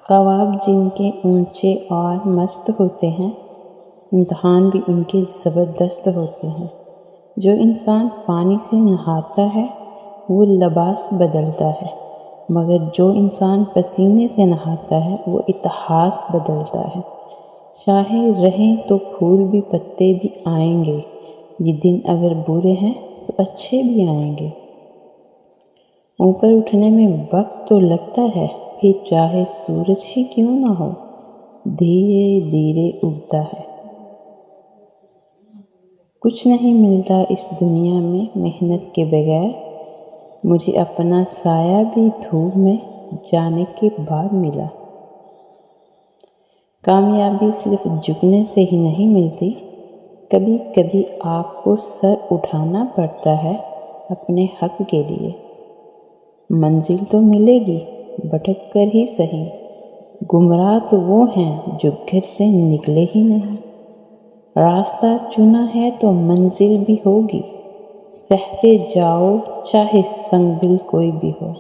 خواب جن کے اونچے اور مست ہوتے ہیں، امتحان بھی ان کے زبردست ہوتے ہیں۔ جو انسان پانی سے نہاتا ہے وہ لباس بدلتا ہے، مگر جو انسان پسینے سے نہاتا ہے وہ اتہاس بدلتا ہے۔ چاہے رہیں تو پھول بھی پتے بھی آئیں گے، یہ دن اگر برے ہیں تو اچھے بھی آئیں گے۔ اوپر اٹھنے میں وقت تو لگتا ہے، پھر چاہے سورج ہی کیوں نہ ہو، دھیرے دھیرے اگتا ہے۔ کچھ نہیں ملتا اس دنیا میں محنت کے بغیر، مجھے اپنا سایہ بھی دھوپ میں جانے کے بعد ملا۔ کامیابی صرف جھکنے سے ہی نہیں ملتی، کبھی کبھی آپ کو سر اٹھانا پڑتا ہے اپنے حق کے لیے۔ منزل تو ملے گی، بھٹک کر ہی صحیح، گمراہ تو وہ ہیں جو گھر سے نکلے ہی نہیں۔ راستہ چنا ہے تو منزل بھی ہوگی، سہتے جاؤ چاہے سنگ دل کوئی بھی ہو۔